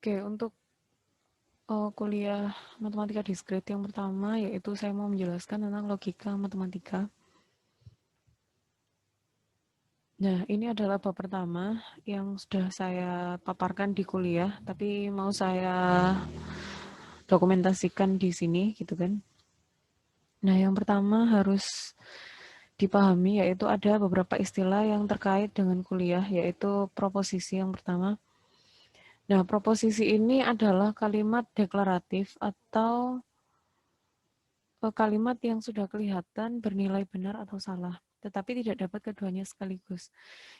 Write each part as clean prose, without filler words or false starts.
Oke, untuk kuliah matematika diskrit yang pertama yaitu saya mau menjelaskan tentang logika matematika. Nah, ini adalah bab pertama yang sudah saya paparkan di kuliah, tapi mau saya dokumentasikan di sini gitu kan. Nah, yang pertama harus dipahami yaitu ada beberapa istilah yang terkait dengan kuliah, yaitu proposisi yang pertama. Nah, proposisi ini adalah kalimat deklaratif atau kalimat yang sudah kelihatan bernilai benar atau salah, tetapi tidak dapat keduanya sekaligus.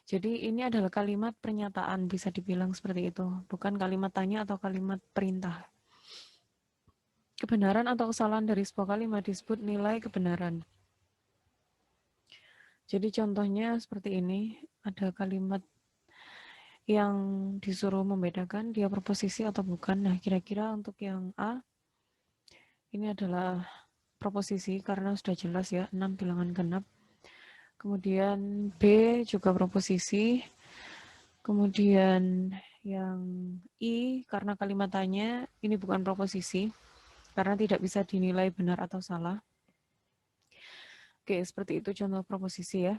Jadi ini adalah kalimat pernyataan, bisa dibilang seperti itu, bukan kalimat tanya atau kalimat perintah. Kebenaran atau kesalahan dari sebuah kalimat disebut nilai kebenaran. Jadi contohnya seperti ini, ada kalimat yang disuruh membedakan dia proposisi atau bukan. Nah, kira-kira untuk yang A, ini adalah proposisi karena sudah jelas ya, 6 bilangan genap. Kemudian B juga proposisi. Kemudian yang I karena kalimat tanya ini bukan proposisi karena tidak bisa dinilai benar atau salah. Oke, seperti itu contoh proposisi ya.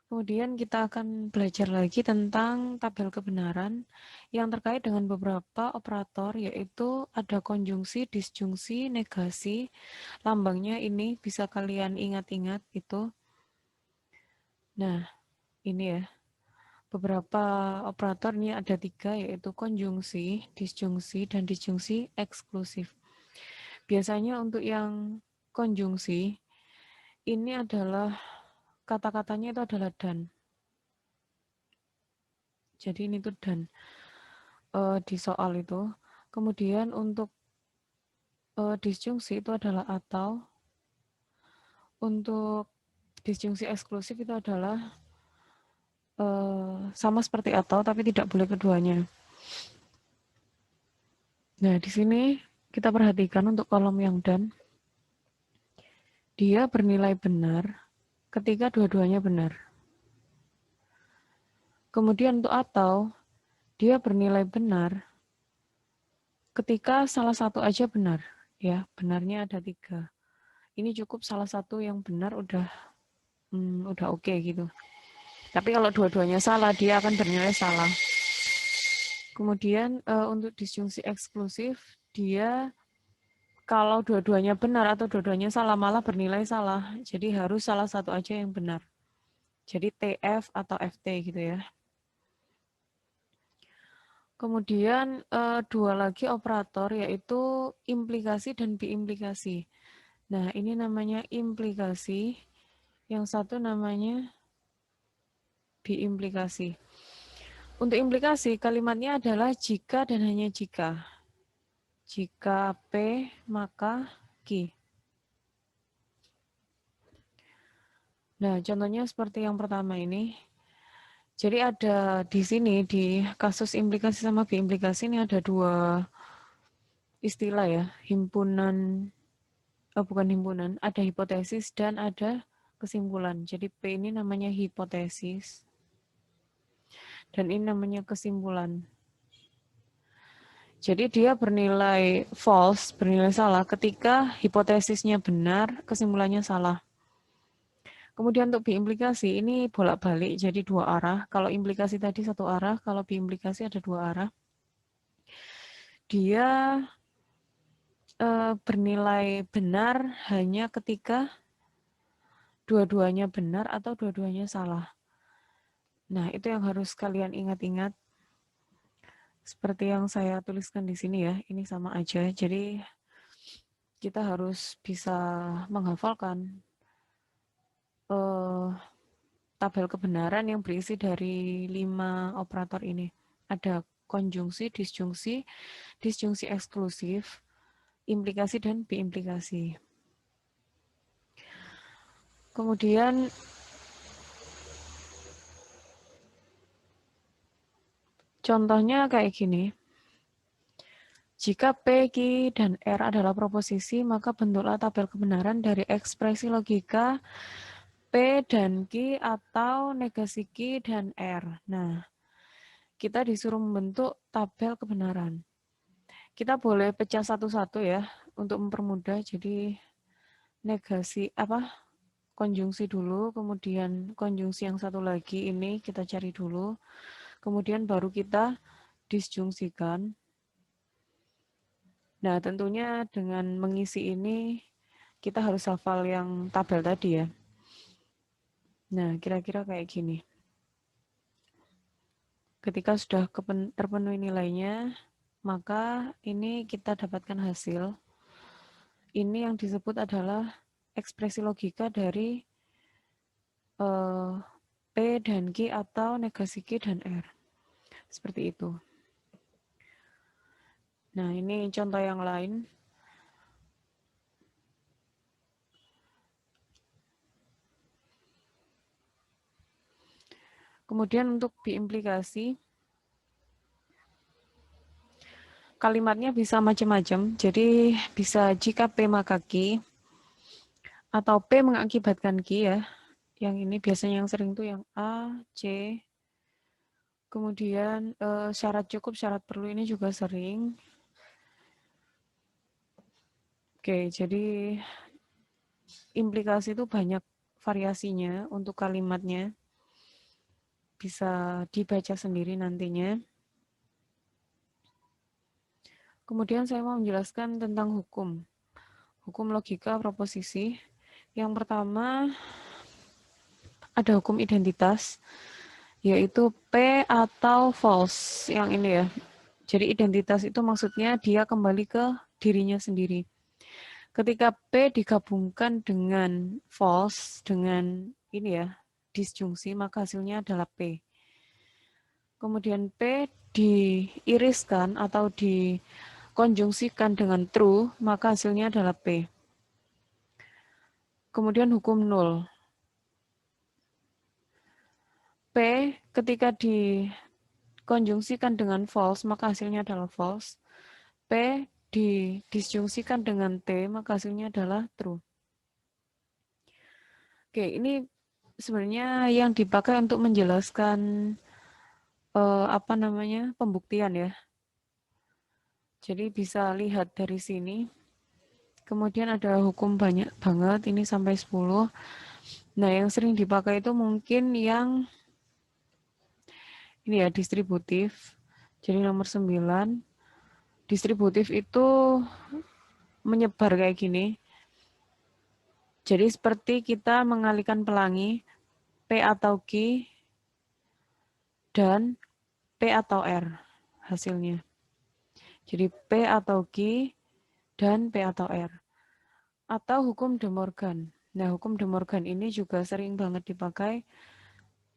Kemudian kita akan belajar lagi tentang tabel kebenaran yang terkait dengan beberapa operator, yaitu ada konjungsi, disjungsi, negasi. Lambangnya ini bisa kalian ingat-ingat itu. Nah, ini ya. Beberapa operator ini ada 3, yaitu konjungsi, dan disjungsi eksklusif. Biasanya untuk yang konjungsi, ini adalah kata-katanya itu adalah dan. Jadi ini tuh dan di soal itu. Kemudian untuk disjungsi itu adalah atau. Untuk disjungsi eksklusif itu adalah sama seperti atau, tapi tidak boleh keduanya. Nah, di sini kita perhatikan untuk kolom yang dan. Dia bernilai benar ketika dua-duanya benar. Kemudian untuk atau, dia bernilai benar ketika salah satu aja benar. Ya, benarnya ada 3. Ini cukup salah satu yang benar udah oke gitu. Tapi kalau dua-duanya salah, dia akan bernilai salah. Kemudian untuk disjungsi eksklusif, dia kalau dua-duanya benar atau dua-duanya salah, malah bernilai salah. Jadi harus salah satu aja yang benar. Jadi TF atau FT gitu ya. Kemudian dua lagi operator yaitu implikasi dan biimplikasi. Nah, ini namanya implikasi, yang satu namanya biimplikasi. Untuk implikasi, kalimatnya adalah jika dan hanya jika. Jika P, maka Q. Nah, contohnya seperti yang pertama ini. Jadi ada di sini, di kasus implikasi sama biimplikasi ini ada 2 istilah ya, bukan himpunan, ada hipotesis dan ada kesimpulan. Jadi P ini namanya hipotesis dan ini namanya kesimpulan. Jadi dia bernilai false, bernilai salah ketika hipotesisnya benar, kesimpulannya salah. Kemudian untuk biimplikasi ini bolak-balik, jadi 2 arah. Kalau implikasi tadi 1 arah, kalau biimplikasi ada 2 arah. Dia bernilai benar hanya ketika dua-duanya benar atau dua-duanya salah. Nah, itu yang harus kalian ingat-ingat. Seperti yang saya tuliskan di sini ya, ini sama aja. Jadi kita harus bisa menghafalkan tabel kebenaran yang berisi dari 5 operator ini. Ada konjungsi, disjungsi eksklusif, implikasi, dan biimplikasi. Kemudian contohnya kayak gini. Jika P, Q, dan R adalah proposisi, maka bentuklah tabel kebenaran dari ekspresi logika P dan Q atau negasi Q dan R. Nah, kita disuruh membentuk tabel kebenaran. Kita boleh pecah satu-satu ya untuk mempermudah. Jadi negasi konjungsi dulu, kemudian konjungsi yang satu lagi ini kita cari dulu, kemudian baru kita disjungsikan. Nah, tentunya dengan mengisi ini kita harus hafal yang tabel tadi ya. Nah, kira-kira kayak gini. Ketika sudah terpenuhi nilainya, maka ini kita dapatkan hasil. Ini yang disebut adalah ekspresi logika dari P dan Q atau negasi Q dan R. Seperti itu. Nah, ini contoh yang lain. Kemudian untuk biimplikasi, kalimatnya bisa macam-macam. Jadi bisa jika P maka Q, atau P mengakibatkan Q ya. Yang ini biasanya yang sering tuh yang A, C, kemudian syarat cukup, syarat perlu ini juga sering. Oke, jadi implikasi itu banyak variasinya untuk kalimatnya. Bisa dibaca sendiri nantinya. Kemudian saya mau menjelaskan tentang hukum. Hukum logika proposisi. Yang pertama ada hukum identitas, yaitu P atau false. Yang ini ya. Jadi identitas itu maksudnya dia kembali ke dirinya sendiri. Ketika P digabungkan dengan false, dengan ini ya, disjungsi, maka hasilnya adalah P. Kemudian P diiriskan atau dikonjungsikan dengan true, maka hasilnya adalah P. Kemudian hukum nol. P ketika dikonjungsikan dengan false, maka hasilnya adalah false. P disjungsikan dengan T, maka hasilnya adalah true. Oke, ini sebenarnya yang dipakai untuk menjelaskan pembuktian ya. Jadi bisa lihat dari sini. Kemudian ada hukum banyak banget, ini sampai 10. Nah, yang sering dipakai itu mungkin yang ini ya, distributif. Jadi nomor 9. Distributif itu menyebar kayak gini. Jadi seperti kita mengalihkan pelangi P atau Q dan P atau R hasilnya. Jadi P atau Q dan P atau R. Atau hukum De Morgan. Nah, hukum De Morgan ini juga sering banget dipakai.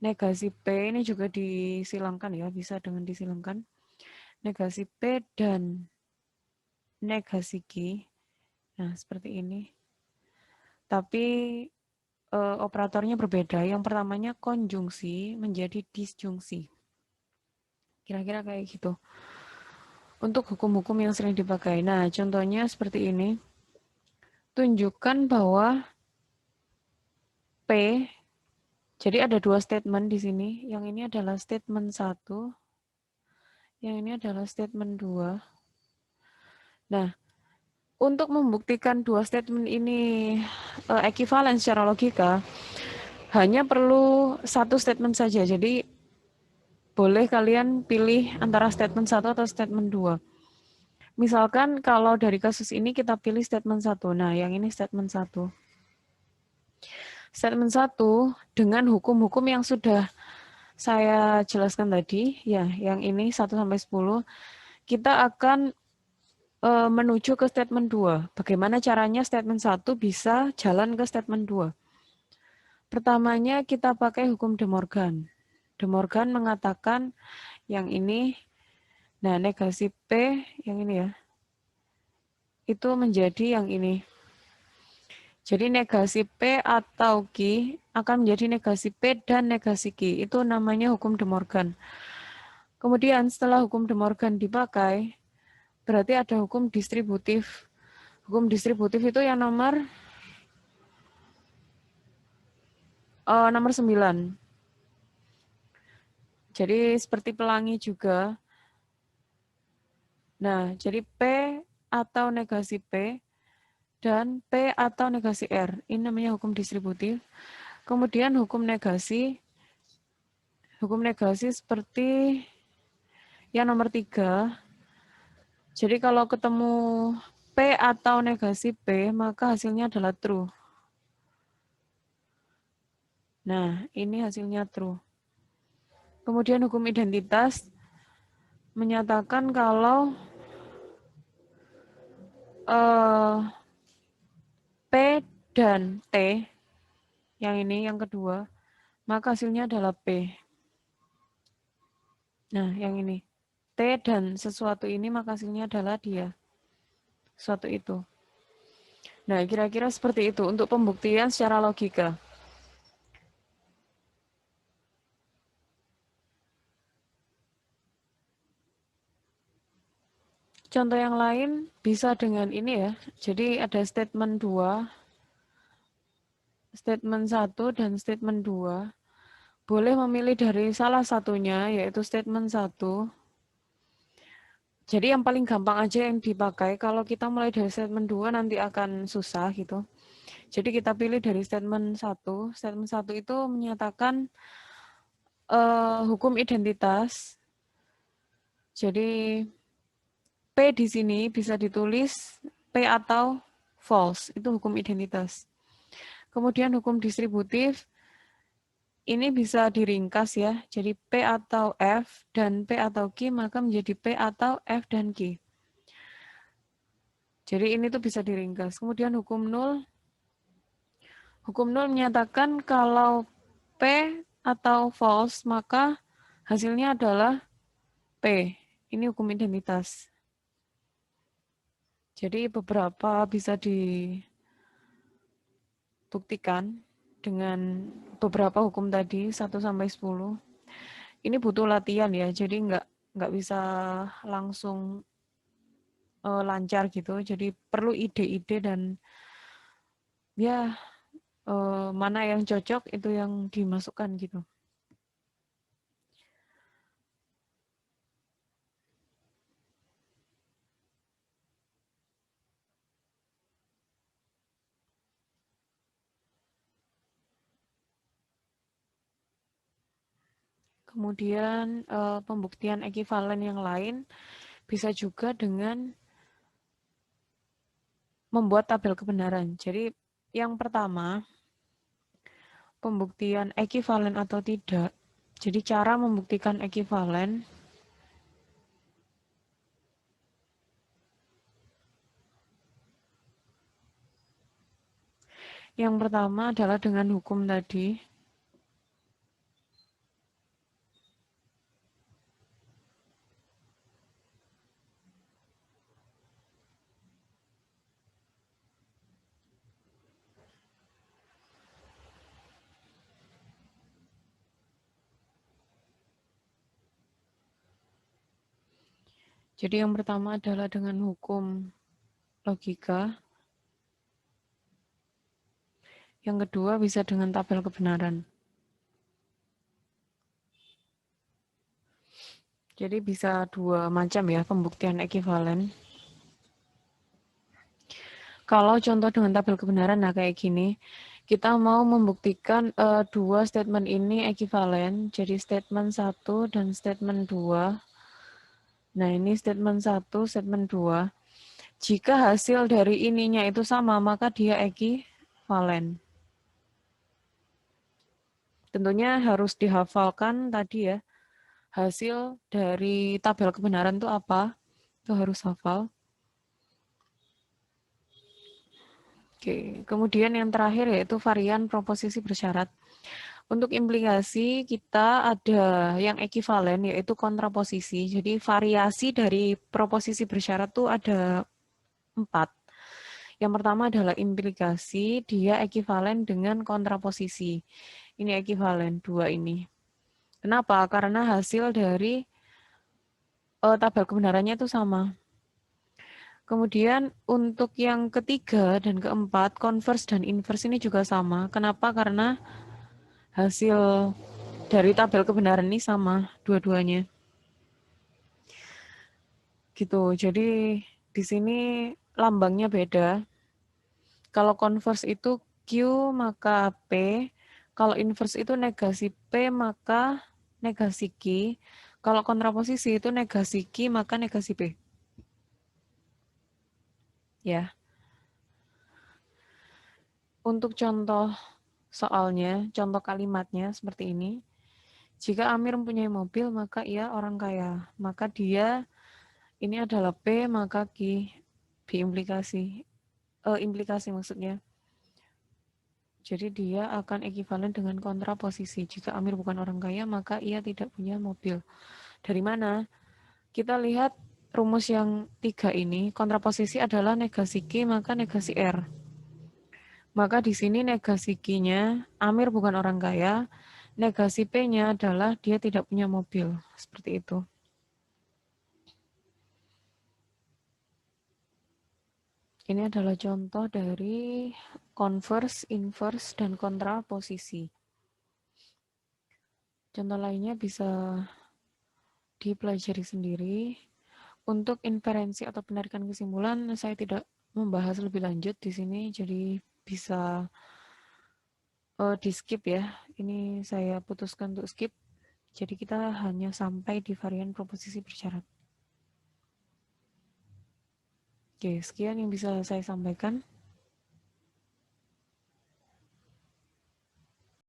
Negasi P ini juga disilangkan ya, bisa dengan disilangkan. Negasi P dan negasi Q. Nah, seperti ini. Tapi operatornya berbeda. Yang pertamanya konjungsi menjadi disjungsi. Kira-kira kayak gitu. Untuk hukum-hukum yang sering dipakai. Nah, contohnya seperti ini. Tunjukkan bahwa P, jadi ada dua statement di sini. Yang ini adalah statement 1. Yang ini adalah statement 2. Nah, untuk membuktikan dua statement ini ekivalen secara logika, hanya perlu satu statement saja. Jadi, boleh kalian pilih antara statement 1 atau statement 2. Misalkan kalau dari kasus ini kita pilih statement 1. Nah, yang ini statement 1. Statement 1 dengan hukum-hukum yang sudah saya jelaskan tadi, ya, yang ini 1 sampai 10, kita akan menuju ke statement 2. Bagaimana caranya statement 1 bisa jalan ke statement 2? Pertamanya kita pakai hukum De Morgan. De Morgan mengatakan yang ini, nah negasi P, yang ini ya, itu menjadi yang ini. Jadi negasi P atau Q akan menjadi negasi P dan negasi Q. Itu namanya hukum De Morgan. Kemudian setelah hukum De Morgan dipakai, berarti ada hukum distributif. Hukum distributif itu yang nomor 9. Jadi seperti pelangi juga. Nah, jadi P atau negasi P dan P atau negasi R. Ini namanya hukum distributif. Kemudian hukum negasi seperti yang nomor 3. Jadi kalau ketemu P atau negasi P, maka hasilnya adalah true. Nah, ini hasilnya true. Kemudian hukum identitas menyatakan kalau P dan T, yang ini, yang kedua, maka hasilnya adalah P. Nah, yang ini. T dan sesuatu ini, maka hasilnya adalah dia. Sesuatu itu. Nah, kira-kira seperti itu untuk pembuktian secara logika. Contoh yang lain bisa dengan ini ya. Jadi ada statement 2, statement 1 dan statement 2. Boleh memilih dari salah satunya, yaitu statement 1. Jadi yang paling gampang aja yang dipakai, kalau kita mulai dari statement 2 nanti akan susah gitu. Jadi kita pilih dari statement 1. Statement 1 itu menyatakan hukum identitas. Jadi P di sini bisa ditulis P atau false, itu hukum identitas. Kemudian hukum distributif, ini bisa diringkas ya, jadi P atau F dan P atau Q, maka menjadi P atau F dan Q. Jadi ini tuh bisa diringkas. Kemudian hukum nul menyatakan kalau P atau false, maka hasilnya adalah P. Ini hukum identitas. Jadi beberapa bisa dibuktikan dengan beberapa hukum tadi 1-10. Ini butuh latihan ya, jadi nggak bisa langsung lancar gitu. Jadi perlu ide-ide dan ya mana yang cocok itu yang dimasukkan gitu. Kemudian pembuktian ekivalen yang lain bisa juga dengan membuat tabel kebenaran. Jadi yang pertama, pembuktian ekivalen atau tidak. Jadi cara membuktikan ekivalen yang pertama adalah dengan hukum tadi. Jadi yang pertama adalah dengan hukum logika. Yang kedua bisa dengan tabel kebenaran. Jadi bisa dua macam ya pembuktian ekivalen. Kalau contoh dengan tabel kebenaran, nah kayak gini, kita mau membuktikan dua statement ini ekivalen, jadi statement 1 dan statement 2. Nah ini statement 1, statement 2. Jika hasil dari ininya itu sama, maka dia ekivalen. Tentunya harus dihafalkan tadi ya, hasil dari tabel kebenaran itu apa, itu harus hafal. Oke, kemudian yang terakhir yaitu varian proposisi bersyarat. Untuk implikasi kita ada yang ekivalen yaitu kontraposisi. Jadi variasi dari proposisi bersyarat itu ada 4. Yang pertama adalah implikasi, dia ekivalen dengan kontraposisi. Ini ekivalen, 2 ini. Kenapa? Karena hasil dari tabel kebenarannya itu sama. Kemudian untuk yang ketiga dan keempat, converse dan inverse ini juga sama. Kenapa? Karena hasil dari tabel kebenaran ini sama dua-duanya. Gitu. Jadi di sini lambangnya beda. Kalau converse itu Q maka P, kalau inverse itu negasi P maka negasi Q, kalau kontraposisi itu negasi Q maka negasi P. Ya. Untuk contoh soalnya, contoh kalimatnya seperti ini. Jika Amir mempunyai mobil, maka ia orang kaya. Maka dia, ini adalah P, maka Q. B implikasi. Implikasi maksudnya. Jadi dia akan ekivalen dengan kontraposisi. Jika Amir bukan orang kaya, maka ia tidak punya mobil. Dari mana? Kita lihat rumus yang 3 ini, kontraposisi adalah negasi Q, maka negasi R. Maka di sini negasi Q-nya, Amir bukan orang kaya, negasi P-nya adalah dia tidak punya mobil. Seperti itu. Ini adalah contoh dari converse, inverse, dan kontraposisi. Contoh lainnya bisa dipelajari sendiri. Untuk inferensi atau penarikan kesimpulan, saya tidak membahas lebih lanjut di sini, jadi bisa di skip ya. Ini saya putuskan untuk skip. Jadi kita hanya sampai di varian proposisi bersyarat. Oke, sekian yang bisa saya sampaikan.